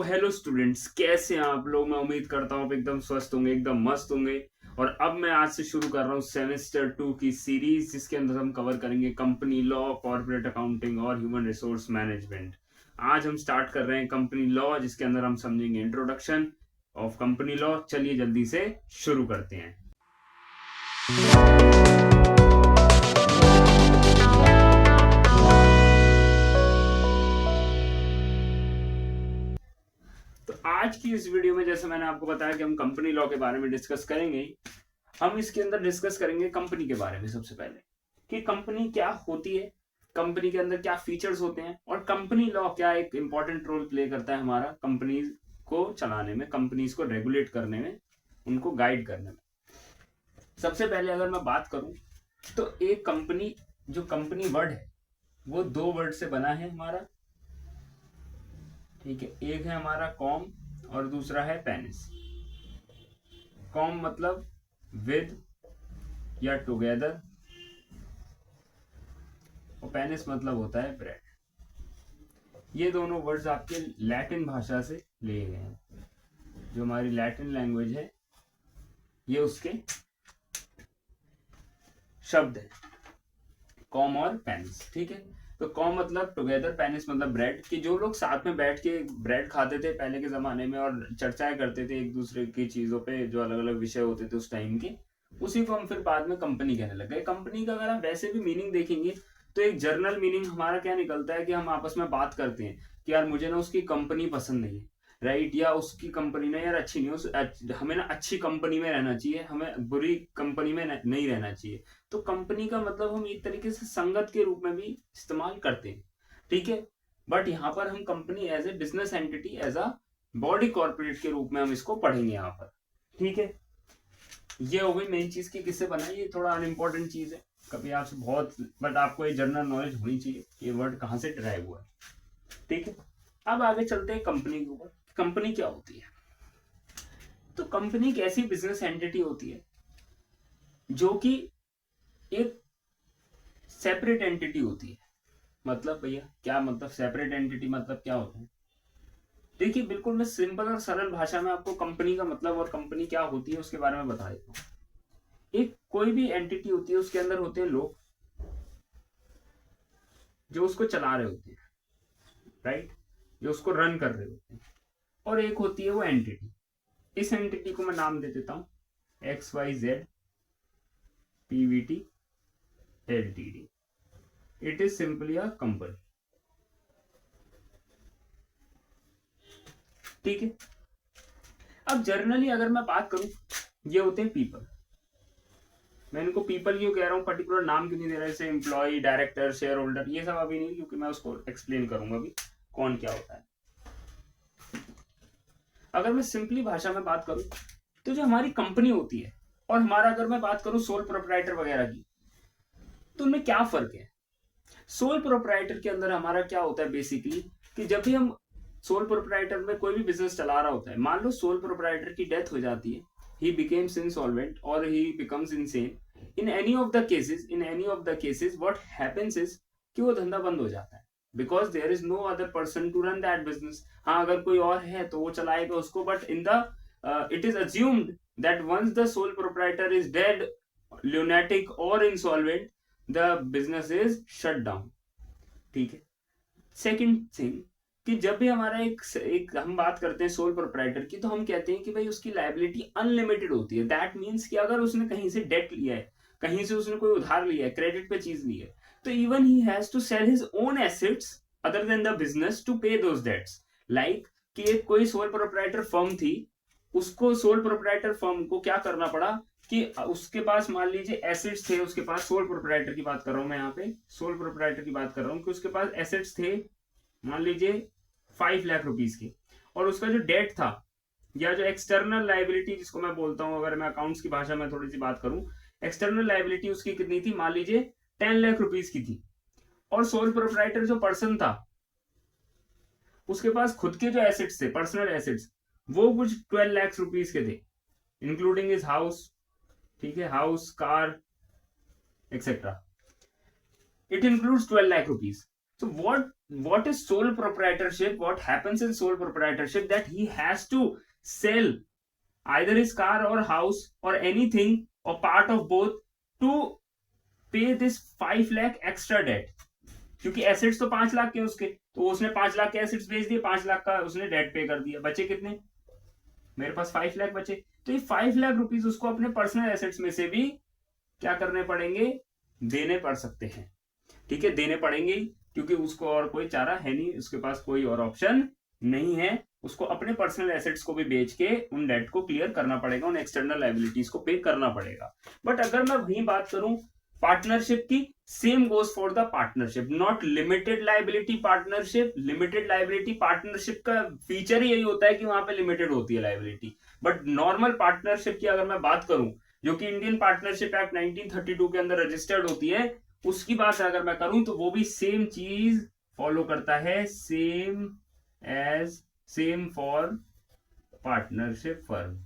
Hello students, कैसे हैं आप लोग। मैं उम्मीद करता हूँ आप एकदम स्वस्थ होंगे, एकदम मस्त होंगे। और अब मैं आज से शुरू कर रहा हूँ सेमेस्टर 2 की सीरीज, जिसके अंदर हम कवर करेंगे कंपनी लॉ, कॉर्पोरेट अकाउंटिंग और ह्यूमन रिसोर्स मैनेजमेंट। आज हम स्टार्ट कर रहे हैं कंपनी लॉ, जिसके अंदर हम समझेंगे इंट्रोडक्शन ऑफ कंपनी लॉ। चलिए जल्दी से शुरू करते हैं। तो आज की इस वीडियो में, जैसे मैंने आपको बताया कि हम कंपनी लॉ के बारे में डिस्कस करेंगे, हम इसके अंदर डिस्कस करेंगे कंपनी के बारे में। सबसे पहले कि कंपनी क्या होती है, कंपनी के अंदर क्या फीचर्स होते हैं, और कंपनी लॉ क्या एक इंपॉर्टेंट रोल प्ले करता है हमारा कंपनीज को चलाने में, कंपनीज को रेगुलेट करने में, उनको गाइड करने में। सबसे पहले अगर मैं बात करूं तो एक कंपनी, जो कंपनी वर्ड है वो दो वर्ड से बना है हमारा, ठीक है। एक है हमारा कॉम और दूसरा है पेनिस। कॉम मतलब विद या टुगेदर, और पेनिस मतलब होता है ब्रेड। ये दोनों वर्ड्स आपके लैटिन भाषा से लिए गए हैं। जो हमारी लैटिन लैंग्वेज है, ये उसके शब्द है, कॉम और पेनिस, ठीक है। तो कॉम मतलब टुगेदर, पेनिस मतलब ब्रेड। कि जो लोग साथ में बैठ के ब्रेड खाते थे पहले के जमाने में और चर्चाएं करते थे एक दूसरे की चीजों पे, जो अलग अलग विषय होते थे उस टाइम के, उसी को हम फिर बाद में कंपनी कहने लग गए। कंपनी का अगर आप वैसे भी मीनिंग देखेंगे तो एक जर्नल मीनिंग हमारा क्या निकलता है कि हम आपस में बात करते हैं कि यार मुझे ना उसकी कंपनी पसंद नहीं है, राइट, या उसकी कंपनी ना यार अच्छी नहीं हो, हमें ना अच्छी कंपनी में रहना चाहिए, हमें बुरी कंपनी में नहीं रहना चाहिए। तो कंपनी का मतलब हम एक तरीके से संगत के रूप में भी इस्तेमाल करते हैं, ठीक है। बट यहाँ पर हम company as a business entity, as a body corporate के रूप में हम इसको पढ़ेंगे यहाँ पर, ठीक है। ये हो गई मेन चीज की किससे बना है। ये थोड़ा अनइम्पोर्टेंट चीज है, कभी आपसे बहुत, बट आपको ये जनरल नॉलेज होनी चाहिए ये वर्ड कहाँ से ड्राइव हुआ है, ठीक है। अब आगे चलते हैं कंपनी के ऊपर। कंपनी क्या होती है? तो कंपनी एक ऐसी बिजनेस एंटिटी होती है जो कि एक सेपरेट एंटिटी होती है। मतलब भैया क्या मतलब सेपरेट एंटिटी मतलब क्या होता है? देखिए बिल्कुल मैं सिंपल और सरल भाषा में आपको कंपनी का मतलब और कंपनी क्या होती है उसके बारे में बता देता हूँ। एक कोई भी एंटिटी होती है, उसके अंदर होते हैं लोग जो उसको चला रहे होते हैं, राइट, जो उसको रन कर रहे होते हैं, और एक होती है वो एंटिटी। इस एंटिटी को मैं नाम दे देता हूं XYZ PVT LTD। It is simply a company, ठीक है। अब जर्नली अगर मैं बात करूं, ये होते हैं पीपल। मैं इनको पीपल क्यों कह रहा हूं, पर्टिकुलर नाम क्यों नहीं दे रहा, जैसे एम्प्लॉय, डायरेक्टर, शेयर होल्डर, ये सब अभी नहीं, क्योंकि मैं उसको एक्सप्लेन करूंगा अभी कौन क्या होता है। अगर मैं सिंपली भाषा में बात करूं तो जो हमारी कंपनी होती है और हमारा, अगर मैं बात करूं सोल प्रोप्राइटर वगैरह की, तो उनमें क्या फर्क है। सोल प्रोप्राइटर के अंदर हमारा क्या होता है बेसिकली, कि जब भी हम सोल प्रोप्राइटर में कोई भी बिजनेस चला रहा होता है, मान लो सोल प्रोप्राइटर की डेथ हो जाती है, ही बिकेम्स इंसॉल्वेंट और he becomes insane, in any of the cases what happens is कि वो धंधा बंद हो जाता है, because there is no other person to run that business. हाँ, अगर कोई और है तो वो चलाएगा उसको, but in the it is assumed that once the sole proprietor is dead, lunatic or insolvent, the business is shut down, ठीक है। सेकंड थिंग, कि जब भी हमारा एक हम बात करते हैं सोल प्रोप्राइटर की, तो हम कहते हैं कि भाई उसकी लाइबिलिटी अनलिमिटेड होती है। दैट मीन्स कि अगर उसने कहीं से डेट लिया है, कहीं से उसने कोई उधार लिया है, क्रेडिट पे चीज ली है, तो even he has to sell his own assets other than the business to pay those debts. Like कि एक कोई सोल प्रोप्राइटर फर्म थी, उसको सोल प्रोप्राइटर फर्म को क्या करना पड़ा कि उसके पास मान लीजिए एसेट्स थे, उसके पास, सोल प्रोप्राइटर की बात कर रहा हूं मैं यहाँ पे, सोल प्रोप्राइटर की बात कर रहा हूं कि उसके पास एसेट्स थे मान लीजिए 5 लाख रुपीज के, और उसका जो डेट था या जो एक्सटर्नल लाइबिलिटी जिसको मैं बोलता हूं, अगर मैं अकाउंट्स की भाषा में थोड़ी सी बात करूं, एक्सटर्नल लाइबिलिटी उसकी कितनी थी, मान लीजिए 10 लाख रुपीज की थी। और सोल प्रोप्राइटर जो पर्सन था, उसके पास खुद के जो एसेट्स थे, पर्सनल एसेट्स, वो कुछ 12 लाख रुपीज के थे, इंक्लूडिंग इज हाउस, ठीक है, house, car etcetera, it includes 12 lakh rupees. So what what is sole proprietorship, what happens in sole proprietorship, that he has to sell either his car or house or anything or part of both to pay this 5 lakh extra debt. क्योंकि assets तो 5 लाख के उसके, तो उसने 5 लाख के assets बेच दिए, 5 लाख का उसने डेट पे कर दिया, बचे कितने, मेरे पास 5 लाख बचे। तो ये 5 लाख रुपीज उसको अपने पर्सनल एसेट्स में से भी क्या करने पड़ेंगे, देने पड़ सकते हैं। ठीक है, देने पड़ेंगे क्योंकि उसको और कोई चारा है नहीं, उसके पास कोई और ऑप्शन नहीं है, उसको अपने पर्सनल एसेट्स को भी बेच के उन डेट को क्लियर करना पड़ेगा, उन एक्सटर्नल लाइबिलिटीज को पे करना पड़ेगा। बट अगर मैं वही बात करूं पार्टनरशिप की, same goes for the partnership, not limited liability partnership. Limited liability partnership का फीचर ही यही होता है कि वहां पे लिमिटेड होती है लाइबिलिटी। बट नॉर्मल पार्टनरशिप की अगर मैं बात करूं, जो कि इंडियन पार्टनरशिप एक्ट 1932 के अंदर रजिस्टर्ड होती है, उसकी बात अगर मैं करूं तो वो भी सेम चीज फॉलो करता है, सेम फॉर पार्टनरशिप फर्म।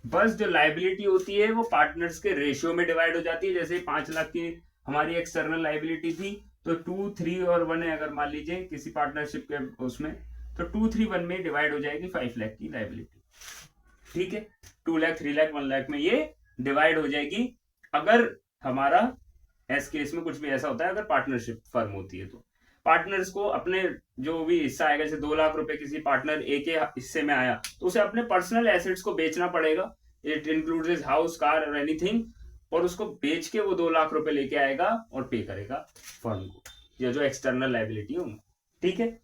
बस जो लाइबिलिटी होती है वो पार्टनर्स के रेशियो में डिवाइड हो जाती है। जैसे 5 लाख की हमारी एक्सटर्नल लाइबिलिटी थी, तो 2, 3 और 1 है, अगर मान लीजिए किसी पार्टनरशिप के उसमें, तो 2, 3, 1 में डिवाइड हो जाएगी 5 लाख की लाइबिलिटी। ठीक है, 2 लाख, 3 लाख, 1 लाख में ये डिवाइड हो जाएगी। अगर हमारा एस केस में कुछ भी ऐसा होता है, अगर पार्टनरशिप फर्म होती है, तो पार्टनर्स को अपने जो भी हिस्सा आएगा, जैसे 2 लाख रुपए किसी पार्टनर ए के हिस्से में आया, तो उसे अपने पर्सनल एसेट्स को बेचना पड़ेगा, it includes his house, car और एनीथिंग, और उसको बेच के वो 2 लाख रुपए लेके आएगा और पे करेगा फर्म को, या जो एक्सटर्नल लाइबिलिटी है उनको। ठीक है,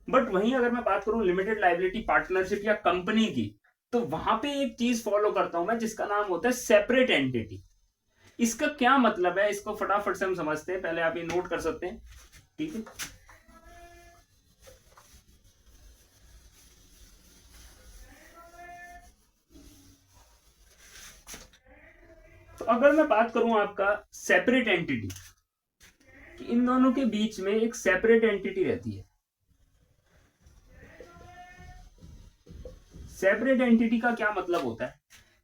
बट वहीं अगर मैं बात करूं लिमिटेड लाइबिलिटी पार्टनरशिप या कंपनी की, तो वहां पे एक चीज फॉलो करता हूं मैं जिसका नाम होता है सेपरेट एंटिटी। इसका क्या मतलब है, इसको फटाफट से हम समझते हैं, पहले आप ये नोट कर सकते हैं। ठीक है, तो अगर मैं बात करूं आपका सेपरेट एंटिटी, कि इन दोनों के बीच में एक सेपरेट एंटिटी रहती है। सेपरेट एंटिटी का क्या मतलब होता है,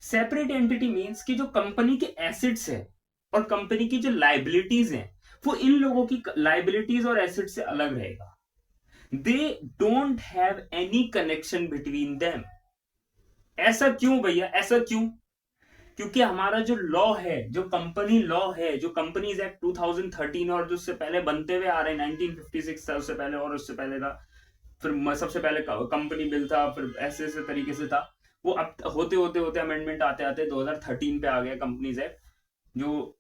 सेपरेट एंटिटी मींस कि जो कंपनी के एसेट्स है और कंपनी की जो लाइबिलिटीज है, वो इन लोगों की लाइबिलिटीज और एसेट से अलग रहेगा। They don't have any connection between them. ऐसा क्यों भैया, ऐसा क्यों, क्योंकि हमारा जो लॉ है, जो कंपनी लॉ है, जो कंपनीज एक्ट 2013 और जो उससे पहले बनते हुए आ रहे हैं, 1956 था उससे पहले, और उससे पहले था, फिर सबसे पहले कंपनी बिल था, फिर ऐसे ऐसे तरीके से था, वो अब होते होते होते अमेंडमेंट आते आते 2013 पे आ गया कंपनीज एक्ट, जो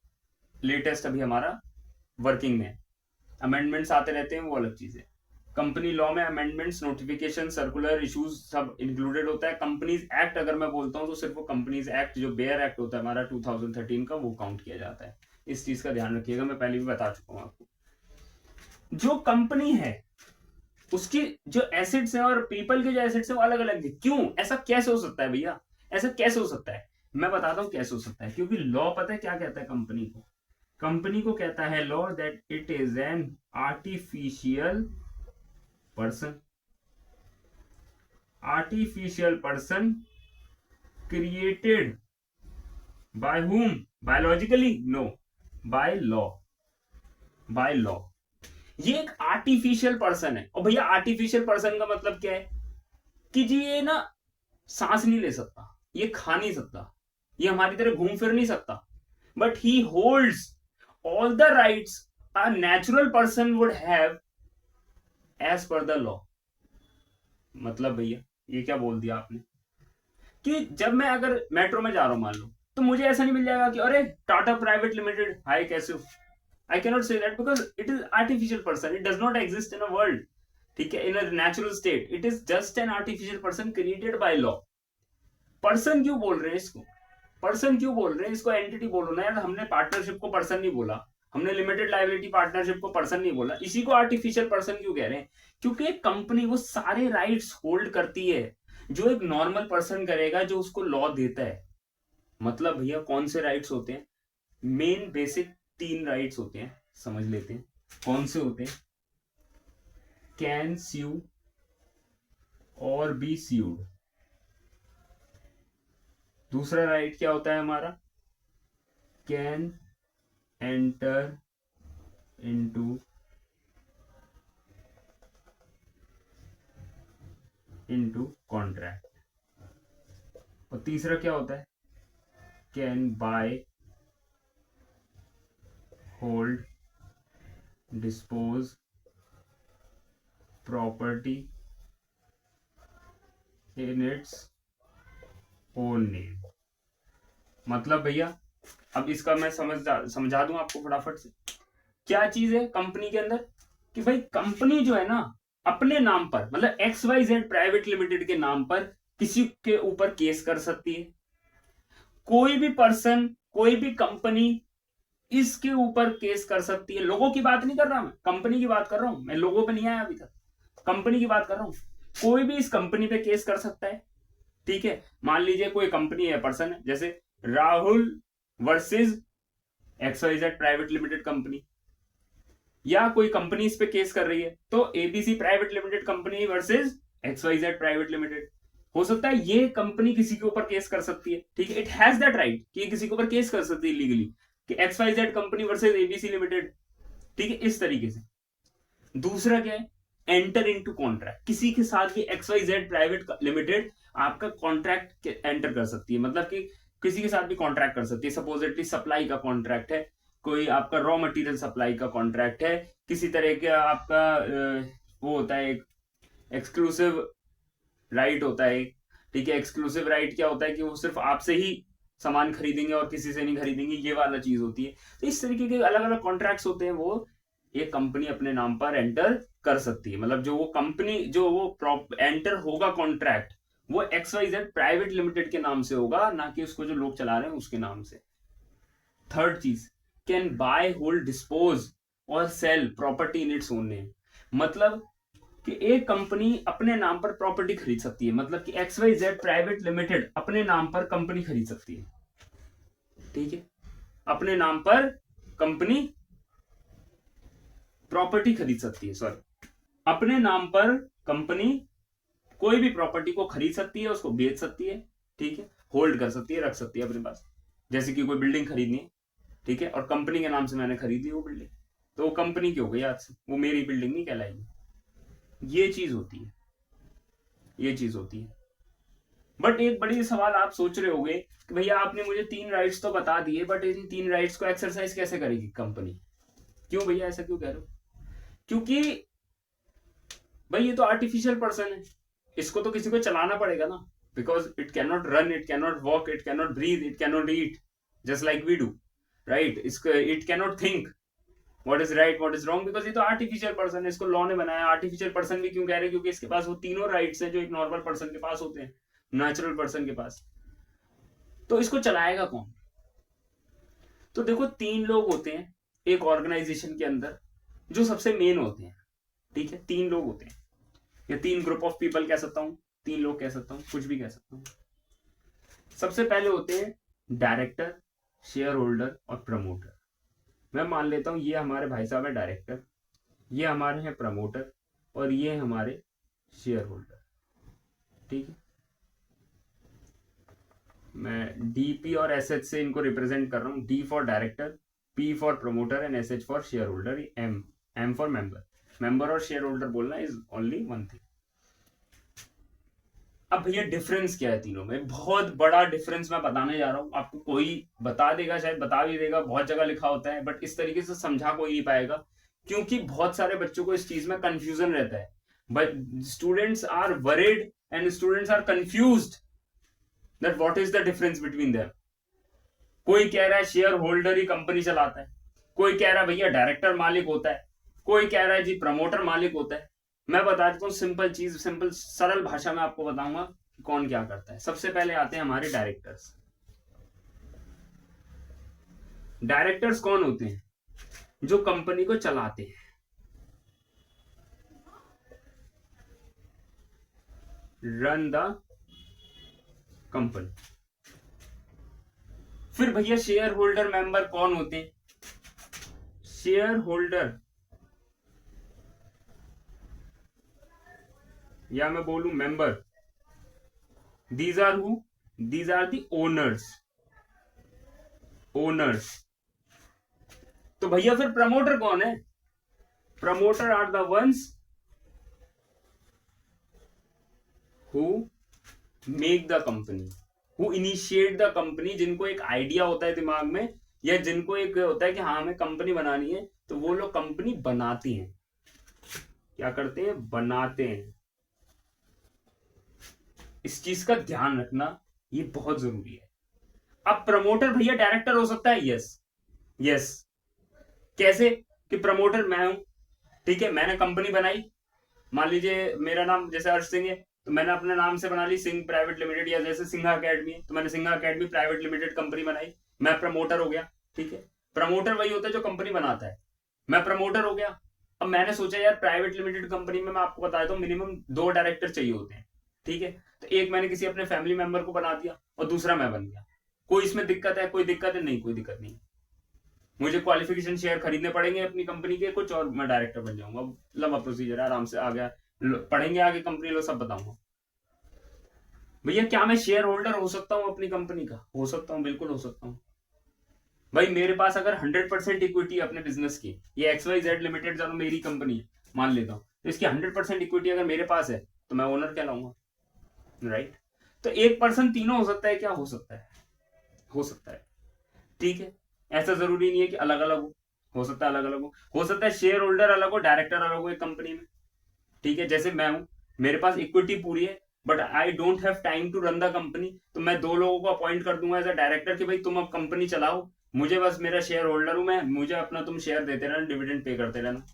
लेटेस्ट अभी हमारा वर्किंग में। अमेंडमेंट्स आते रहते हैं, वो अलग चीज है। कंपनी लॉ में अमेंडमेंट्स, नोटिफिकेशन, सर्कुलर इश्यूज सब इंक्लूडेड होता है। कंपनीज एक्ट अगर मैं बोलता हूँ तो सिर्फ वो कंपनीज एक्ट जो बेयर एक्ट होता है हमारा 2013 का, वो काउंट किया जाता है। इस चीज का ध्यान रखिएगा, मैं पहले भी बता चुका हूँ आपको। जो कंपनी है उसकी जो एसेट्स है और पीपल के जो एसेट्स है वो अलग अलग है। क्यों, ऐसा कैसे हो सकता है भैया, ऐसा कैसे हो सकता है, मैं बताता हूँ कैसे हो सकता है। क्योंकि लॉ पता है क्या कहता है कंपनी को, कंपनी को कहता है law that it is an artificial person, artificial person created by whom, biologically no, by law, by law. ये एक आर्टिफिशियल पर्सन है। और भैया आर्टिफिशियल पर्सन का मतलब क्या है, कि जी ये ना सांस नहीं ले सकता, ये खा नहीं सकता, ये हमारी तरह घूम फिर नहीं सकता, but he holds all the rights a natural person would have as per the law. मतलब भैया ये क्या बोल दिया आपने, कि जब मैं अगर मेट्रो में जा रहा हूं मान लो, तो मुझे ऐसा नहीं मिल जाएगा कि अरे टाटा प्राइवेट लिमिटेड, हाय कैसे हो, I cannot say that because it is artificial person, it does not exist in a world. ठीक है, in a natural state it is just an artificial person created by law. Person क्यों बोल रहे हैं इसको, person क्यों बोल रहे हैं इसको, एंटिटी बोलो ना यार, हमने पार्टनरशिप को पर्सन नहीं बोला, हमने लिमिटेड लाइबिलिटी पार्टनरशिप को पर्सन नहीं बोला, इसी को आर्टिफिशियल पर्सन क्यों कह रहे हैं, क्योंकि एक कंपनी वो सारे राइट्स होल्ड करती है जो एक नॉर्मल पर्सन करेगा, जो उसको लॉ देता है। मतलब भैया कौन से राइट्स होते हैं, मेन बेसिक 3 राइट्स होते हैं, समझ लेते हैं कौन से होते हैं। कैन स्यू और बी स्यूड। दूसरा राइट क्या होता है हमारा, कैन एंटर इनटू कॉन्ट्रैक्ट। और तीसरा क्या होता है, can buy, hold, dispose property in its own name. मतलब भैया अब इसका मैं समझा दूं आपको फटाफट से। क्या चीज है कंपनी के अंदर, कि भाई कंपनी जो है ना अपने नाम पर, मतलब XYZ प्राइवेट लिमिटेड के नाम पर किसी के ऊपर केस कर सकती है। कोई भी पर्सन, कोई भी कंपनी इसके ऊपर केस कर सकती है। लोगों की बात नहीं कर रहा, मैं कंपनी की बात कर रहा हूं, मैं लोगों पे नहीं आया अभी तक, कंपनी की बात कर रहा हूं। कोई भी इस कंपनी पे केस कर सकता है, ठीक है। मान लीजिए कोई कंपनी है, पर्सन है, जैसे Rahul versus XYZ private limited company, या कोई कंपनी इस पे केस कर रही है, तो ABC private limited company versus XYZ private limited. हो सकता है ये कंपनी किसी के ऊपर केस कर सकती है, ठीक है, इट हैज दैट राइट कि किसी के ऊपर केस कर सकती है लीगली, कि XYZ company versus ABC limited, ठीक है, इस तरीके से। दूसरा क्या है, एंटर इनटू कॉन्ट्रैक्ट। किसी के साथ भी XYZ प्राइवेट लिमिटेड आपका कॉन्ट्रैक्ट एंटर कर सकती है, मतलब कि किसी के साथ भी कॉन्ट्रैक्ट कर सकती है। सपोजिटली सप्लाई का कॉन्ट्रैक्ट है, कोई आपका रॉ मटेरियल सप्लाई का कॉन्ट्रैक्ट है, किसी तरह का आपका वो होता है एक एक्सक्लूसिव राइट होता है, ठीक है। एक्सक्लूसिव राइट क्या होता है कि वो सिर्फ आपसे ही सामान खरीदेंगे और किसी से नहीं खरीदेंगे, ये वाला चीज होती है। तो इस तरीके के अलग अलग कॉन्ट्रैक्ट्स होते हैं, वो एक कंपनी अपने नाम पर एंटर कर सकती है। मतलब जो वो कंपनी, जो वो एंटर होगा कॉन्ट्रैक्ट, वो XYZ प्राइवेट लिमिटेड के नाम से होगा, ना कि उसको जो लोग चला रहे हैं उसके नाम से। थर्ड चीज, कैन बाय, होल्ड, डिस्पोज और sell property in its own name. मतलब कि एक कंपनी अपने नाम पर प्रॉपर्टी खरीद सकती है, मतलब कि XYZ प्राइवेट लिमिटेड अपने नाम पर कंपनी खरीद सकती है, ठीक है। अपने नाम पर कंपनी प्रॉपर्टी खरीद सकती है, सॉरी, अपने नाम पर कंपनी कोई भी प्रॉपर्टी को खरीद सकती है, उसको बेच सकती है, ठीक है, होल्ड कर सकती है, रख सकती है अपने पास। जैसे कि कोई बिल्डिंग खरीदनी है, ठीक है, और कंपनी के नाम से मैंने खरीद ली वो बिल्डिंग, तो वो कंपनी की हो गई आज से, वो मेरी बिल्डिंग नहीं कहलाएगी। ये चीज होती है, ये चीज होती है। बट एक बड़ी सवाल आप सोच रहे होंगे कि भैया आपने मुझे 3 राइट्स तो बता दिए, बट इन 3 राइट्स को एक्सरसाइज कैसे करेगी कंपनी? क्यों भैया ऐसा क्यों कह रहे हो? क्योंकि भाई ये तो आर्टिफिशियल पर्सन है, इसको तो किसी को चलाना पड़ेगा ना, because it can not run, it can not walk, it can not breathe, it can not eat just like we do, right. इसको it can not think what is right what is wrong, because ये तो artificial person है, इसको law ने बनाया। Artificial person भी क्यों कह रहे हैं? क्योंकि इसके पास वो तीनों राइट्स हैं जो एक नॉर्मल पर्सन के पास होते हैं, नेचुरल पर्सन के पास। तो इसको चलाएगा कौन? तो देखो 3 लोग होते हैं एक ऑर्गेनाइजेशन के अंदर जो सबसे मेन होते हैं, ठीक है। 3 लोग होते हैं, या 3 ग्रुप ऑफ पीपल कह सकता हूं, 3 लोग कह सकता हूं, कुछ भी कह सकता हूं। सबसे पहले होते हैं डायरेक्टर, शेयर होल्डर और प्रमोटर। मैं मान लेता हूं ये हमारे भाई साहब है डायरेक्टर, ये हमारे हैं प्रमोटर, और ये हमारे शेयर होल्डर, ठीक है। मैं DP और SH से इनको रिप्रेजेंट कर रहा हूं, D for director, P for promoter and SH for share holder, M for member. Member और शेयर होल्डर बोलना इज ओनली वन थिंग। अब भैया डिफरेंस क्या है तीनों में? बहुत बड़ा डिफरेंस मैं बताने जा रहा हूं आपको। कोई बता देगा, शायद बता भी देगा, बहुत जगह लिखा होता है, बट इस तरीके से समझा कोई नहीं पाएगा, क्योंकि बहुत सारे बच्चों को इस चीज में कंफ्यूजन रहता है। But students are worried and students are confused that what is the difference between them. कोई कह रहा है शेयर होल्डर ही कंपनी चलाता है, कोई कह रहा है भैया डायरेक्टर मालिक होता है, कोई कह रहा है जी प्रमोटर मालिक होता है। मैं बता देता हूँ सिंपल चीज, सिंपल सरल भाषा में आपको बताऊंगा कि कौन क्या करता है। सबसे पहले आते हैं हमारे डायरेक्टर्स। डायरेक्टर्स कौन होते हैं? जो कंपनी को चलाते हैं, रन द कंपनी। फिर भैया शेयर होल्डर मेंबर कौन होते हैं? शेयर होल्डर, या मैं बोलूं member, these are who? These are the owners, owners. तो भैया फिर प्रमोटर कौन है? Promoter are the ones who make the company, who initiate the company, जिनको एक आइडिया होता है दिमाग में, या जिनको एक होता है कि हाँ हमें कंपनी बनानी है, तो वो लोग कंपनी बनाती हैं। क्या करते हैं? बनाते हैं। इस चीज का ध्यान रखना, ये बहुत जरूरी है। अब प्रमोटर भैया डायरेक्टर हो सकता है? Yes yes. कैसे? कि प्रमोटर मैं हूं, ठीक है, मैंने कंपनी बनाई, मान लीजिए मेरा नाम जैसे हर्ष सिंह है, तो मैंने अपने नाम से बना ली सिंह प्राइवेट लिमिटेड, या जैसे सिंहा अकेडमी है तो मैंने Sinha academy private limited company बनाई, मैं प्रमोटर हो गया। ठीक है, प्रमोटर वही होता है जो कंपनी बनाता है, मैं प्रमोटर हो गया। अब मैंने सोचा यार प्राइवेट लिमिटेड कंपनी में, मैं आपको बता देता हूँ, मिनिमम 2 डायरेक्टर चाहिए होते हैं। ठीक है, तो एक मैंने किसी अपने फैमिली मेंबर को बना दिया और दूसरा मैं बन गया। कोई इसमें दिक्कत है? कोई दिक्कत है नहीं, कोई दिक्कत नहीं। मुझे क्वालिफिकेशन शेयर खरीदने पड़ेंगे अपनी कंपनी के कुछ, और मैं डायरेक्टर बन जाऊंगा। लंबा प्रोसीजर है, आराम से आ गया, पढ़ेंगे आगे कंपनी लोग, सब बताऊंगा। भैया क्या मैं शेयर होल्डर हो सकता हूं अपनी कंपनी का? हो सकता हूं, बिल्कुल हो सकता हूं। भाई मेरे पास अगर 100% इक्विटी अपने बिजनेस की, ये XYZ लिमिटेड जो मेरी कंपनी है मान लेता हूं, तो इसकी 100% इक्विटी अगर मेरे पास है तो मैं ओनर कहलाऊंगा, राइट? तो एक पर्सन तीनों हो सकता है? क्या हो सकता है? हो सकता है। ठीक है, ऐसा जरूरी नहीं है कि अलग अलग हो सकता है अलग अलग हो सकता है शेयर होल्डर अलग हो, डायरेक्टर अलग हो एक कंपनी में। ठीक है, जैसे मैं हूं, मेरे पास इक्विटी पूरी है, but I don't have time to run the company, तो मैं 2 लोगों को अपॉइंट कर दूंगा एज अ डायरेक्टर कि भाई तुम अब कंपनी चलाओ, मुझे बस, मेरा शेयर होल्डर हूं मैं, मुझे अपना तुम शेयर देते रहना, डिविडेंड पे करते रहना।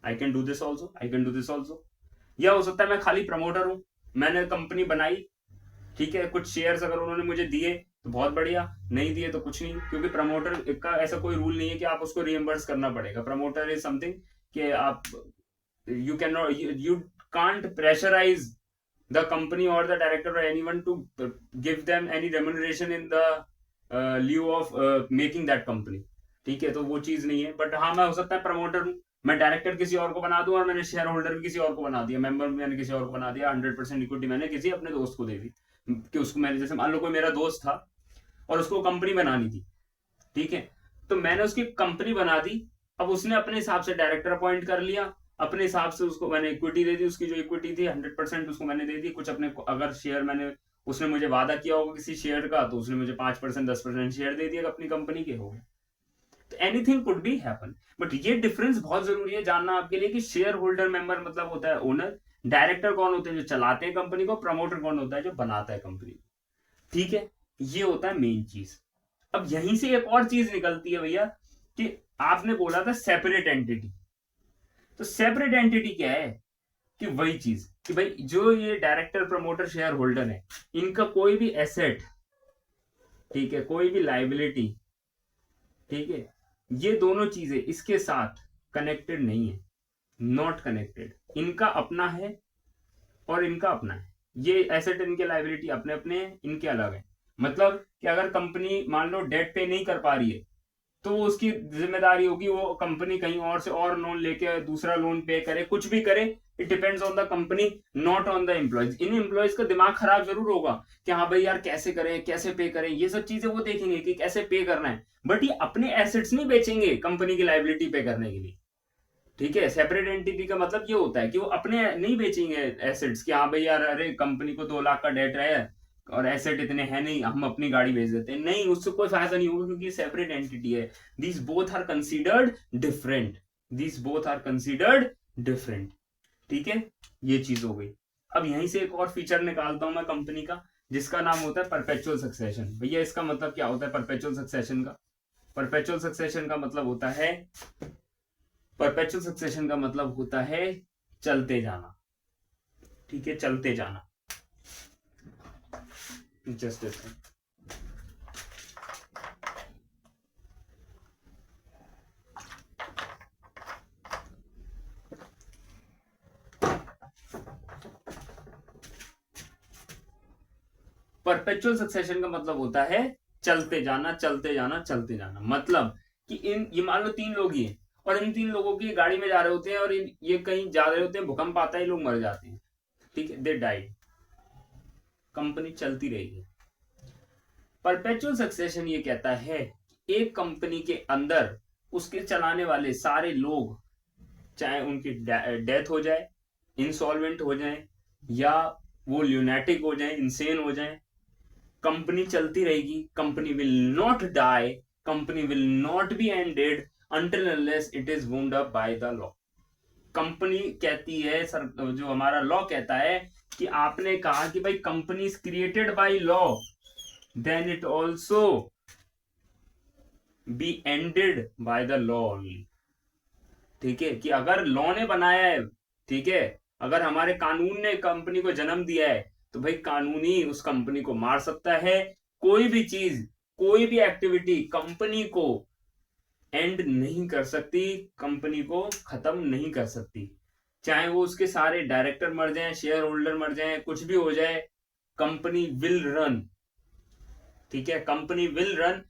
I can do this also, I can do this also. या हो सकता है मैं खाली प्रमोटर हूं, मैंने कंपनी बनाई, ठीक है, कुछ शेयर्स अगर उन्होंने मुझे दिए तो बहुत बढ़िया, नहीं दिए तो कुछ नहीं, क्योंकि प्रमोटर का ऐसा कोई रूल नहीं है कि आप उसको रिएम्बर्स करना पड़ेगा। प्रमोटर इज समथिंग कि आप, you cannot, you can't pressurize the company or the director or anyone to give them any remuneration in the lieu of making that company। ठीक है, तो वो चीज नहीं है। बट हाँ, मैं हो सकता है प्रमोटर हूँ, मैं डायरेक्टर किसी और को बना दूं, और मैंने शेयर होल्डर भी किसी और को बना दिया, मेंबर मैंने किसी और को बना दिया, 100% इक्विटी मैंने किसी अपने दोस्त को दे दी, कि उसको मैंने, जैसे मान लो कोई मेरा दोस्त था और उसको कंपनी बनानी थी, ठीक है, तो मैंने उसकी कंपनी बना दी। अब उसने अपने हिसाब से डायरेक्टर अपॉइंट कर लिया, अपने हिसाब से उसको मैंने इक्विटी दे दी, उसकी जो इक्विटी थी 100% उसको मैंने दे दी। कुछ अपने, अगर शेयर मैंने, उसने मुझे वादा किया होगा किसी शेयर का, तो उसने मुझे 5% 10% शेयर दे दिया अपनी कंपनी के, हो गए। तो anything could be happen, but ये डिफरेंस बहुत जरूरी है जानना आपके लिए कि शेयर होल्डर मेंबर मतलब होता है ओनर, डायरेक्टर कौन होते हैं? जो चलाते हैं कंपनी को, प्रमोटर कौन होता है? जो बनाता है कंपनी। ठीक है, ये होता है मेन चीज। अब यहीं से एक और चीज निकलती है भैया, कि आपने बोला था सेपरेट एंटिटी, तो सेपरेट एंटिटी क्या है? कि वही चीज कि भाई जो ये डायरेक्टर प्रमोटर शेयर होल्डर है, इनका कोई भी एसेट, ठीक है, कोई भी लाइबिलिटी, ठीक है, ये दोनों चीजें इसके साथ कनेक्टेड नहीं है, नॉट कनेक्टेड। इनका अपना है और इनका अपना है, ये एसेट इनके लाइबिलिटी अपने अपने हैं, इनके अलग है। मतलब कि अगर कंपनी मान लो डेट पे नहीं कर पा रही है, तो उसकी जिम्मेदारी होगी वो कंपनी कहीं और से और लोन लेके दूसरा लोन पे करे, कुछ भी करे, it depends on the company, not on the employees. In employees का दिमाग खराब जरूर होगा कि हाँ भाई यार कैसे करें, कैसे पे करें, ये सब चीजें वो देखेंगे कि कैसे पे करना है, बट ये अपने एसेट्स नहीं बेचेंगे कंपनी की लाइबिलिटी पे करने के लिए। ठीक है, सेपरेट एंटिटी का मतलब ये होता है कि वो अपने नहीं बेचेंगे एसेट्स, कि हाँ भाई यार अरे कंपनी को 2 लाख का डेट है और एसेट इतने हैं नहीं, हम अपनी गाड़ी बेच देते हैं, नहीं, उससे कोई फायदा नहीं होगा, क्योंकि सेपरेट एंटिटी है। These both are considered different, these both are considered different. ठीक है, ये चीज हो गई। अब यहीं से एक और फीचर निकालता हूं मैं कंपनी का, जिसका नाम होता है परपेचुअल सक्सेशन। भैया इसका मतलब क्या होता है परपेचुअल सक्सेशन का? परपेचुअल सक्सेशन का मतलब होता है, परपेचुअल सक्सेशन का मतलब होता है चलते जाना। ठीक है, चलते जाना। जस्ट परपेचुअल सक्सेशन का मतलब होता है चलते जाना, चलते जाना, चलते जाना। मतलब कि ये मान लो 3 लोग ही हैं, और इन 3 लोगों की गाड़ी में जा रहे होते हैं, और ये कहीं जा रहे होते हैं, भूकंप आता है, लोग मर जाते हैं, ठीक है, दे डाइड, कंपनी चलती रहेगी। परपेचुअल सक्सेशन ये कहता है एक कंपनी के अंदर उसके चलाने वाले सारे लोग चाहे उनकी डेथ हो जाए, इंसॉल्वेंट हो जाए, या वो ल्यूनेटिक हो जाए, इंसेन हो जाए, कंपनी चलती रहेगी. Company will not die, company will not be ended until unless it is wound up by the law. कंपनी कहती है सर, जो हमारा लॉ कहता है कि आपने कहा कि भाई company is created by law, then it also be ended by the law only. ठीक है, कि अगर लॉ ने बनाया है, ठीक है, अगर हमारे कानून ने कंपनी को जन्म दिया है, तो भाई कानून ही उस कंपनी को मार सकता है. कोई भी चीज, कोई भी एक्टिविटी कंपनी को एंड नहीं कर सकती, कंपनी को खत्म नहीं कर सकती. चाहे वो उसके सारे डायरेक्टर मर जाएं, शेयर होल्डर मर जाएं, कुछ भी हो जाए, कंपनी विल रन. ठीक है, company will run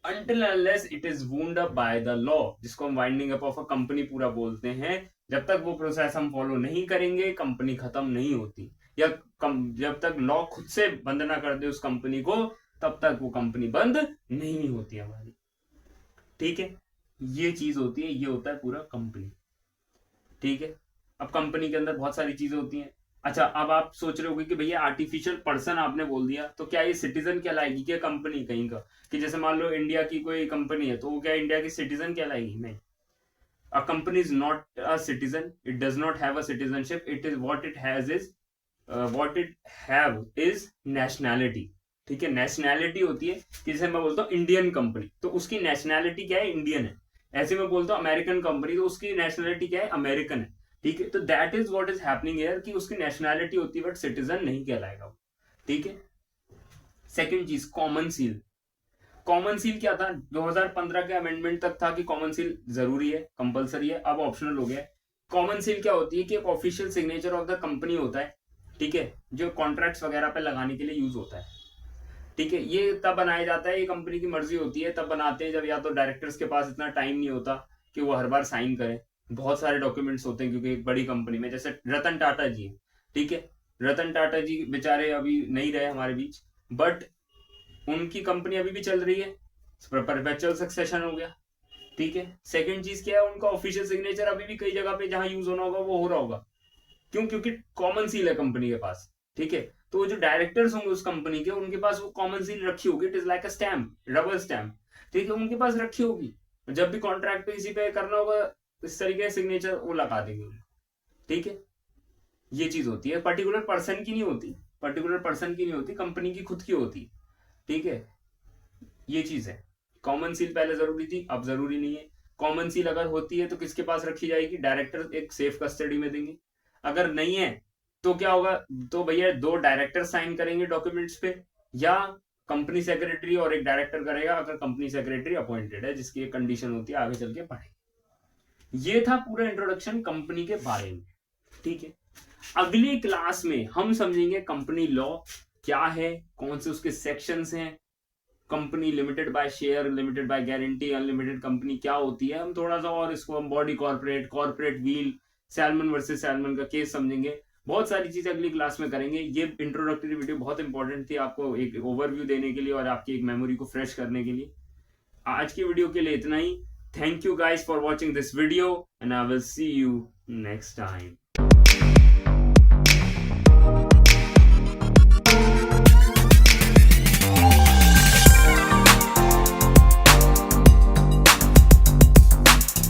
until unless it is wound up by the law, जिसको हम winding up of a company पूरा बोलते हैं. जब तक वो प्रोसेस हम फॉलो नहीं करेंगे, कंपनी खत्म नहीं होती. या जब तक लॉ खुद से बंद ना कर दे उस कंपनी को, तब तक वो कंपनी बंद नहीं होती हमारी. ठीक है, ये चीज होती है, ये होता है पूरा कंपनी. ठीक है, अब कंपनी के अंदर बहुत सारी चीजें होती हैं. अच्छा, अब आप सोच रहे होगे कि भैया आर्टिफिशियल पर्सन आपने बोल दिया, तो क्या ये सिटीजन कहलाएगी क्या कंपनी कहीं का? कि जैसे मान लो इंडिया की कोई कंपनी है, तो वो क्या इंडिया की सिटीजन कहलाएगी? नहीं. A company is not a citizen, it does not have a citizenship. It is what it has is what it have is nationality. ठीक है, नेशनैलिटी होती है कि जैसे मैं बोलता हूँ इंडियन कंपनी, तो उसकी नेशनैलिटी क्या है? इंडियन है. ऐसे मैं बोलता हूँ अमेरिकन कंपनी, तो उसकी नेशनैलिटी क्या है? अमेरिकन है. ठीक है, तो that is what is happening here, कि उसकी नेशनैलिटी होती है बट सिटीजन नहीं कहलाएगा वो. ठीक है. सेकंड चीज, कॉमन सील. कॉमन सील क्या था? 2015 के अमेंडमेंट तक था कि कॉमन सील जरूरी है, कंपलसरी है, अब ऑप्शनल हो गया. कॉमन सील क्या होती है? कि एक official signature of the company होता है. ठीक है, जो कॉन्ट्रैक्ट्स वगैरह पे लगाने के लिए यूज होता है. ठीक है, ये तब बनाया जाता है, ये कंपनी की मर्जी होती है, तब बनाते हैं जब या तो डायरेक्टर्स के पास इतना टाइम नहीं होता कि वो हर बार साइन करें. बहुत सारे डॉक्यूमेंट्स होते हैं, क्योंकि एक बड़ी कंपनी में, जैसे रतन टाटा जी है. ठीक है, रतन टाटा जी बेचारे अभी नहीं रहे हमारे बीच, बट उनकी कंपनी अभी भी चल रही है, परपेचुअल सक्सेशन हो गया. ठीक है. सेकंड चीज क्या है? उनका ऑफिशियल सिग्नेचर अभी भी कई जगह पे जहां यूज होना होगा वो हो रहा होगा. क्यों? क्योंकि कॉमन सील है कंपनी के पास. ठीक है, तो जो डायरेक्टर्स होंगे उस कंपनी के, उनके पास वो कॉमन सील रखी होगी. It is like a stamp, rubber stamp. ठीक है, उनके पास रखी होगी. जब भी कॉन्ट्रैक्ट पे किसी पे करना होगा, इस तरीके से सिग्नेचर वो लगा देंगे. ठीक है, ये चीज होती है. पर्टिकुलर पर्सन की नहीं होती, पर्टिकुलर पर्सन की नहीं होती, कंपनी की खुद की होती. ठीक है, ये चीज है. कॉमन सील पहले जरूरी थी, अब जरूरी नहीं है. कॉमन सील अगर होती है तो किसके पास रखी जाएगी? डायरेक्टर एक सेफ कस्टडी में देंगे. अगर नहीं है तो क्या होगा? तो भैया दो डायरेक्टर साइन करेंगे डॉक्यूमेंट्स पे, या कंपनी सेक्रेटरी और एक डायरेक्टर करेगा, अगर कंपनी सेक्रेटरी अपॉइंटेड है, जिसकी एक कंडीशन होती है, आगे चल के पढ़ेंगे. ये था पूरा इंट्रोडक्शन कंपनी के बारे में. ठीक है, अगली क्लास में हम समझेंगे कंपनी लॉ क्या है, कौन से उसके सेक्शंस हैं, company limited by share, limited by guarantee, unlimited company क्या होती है. हम थोड़ा सा और इसको हम body corporate, corporate wheel, salmon versus salmon का केस समझेंगे. बहुत सारी चीजें अगली क्लास में करेंगे. ये इंट्रोडक्टरी वीडियो बहुत इंपॉर्टेंट थी आपको एक ओवरव्यू देने के लिए और आपकी एक मेमोरी को फ्रेश करने के लिए. आज की वीडियो के लिए इतना ही. Thank you guys for watching this video and I will see you next time.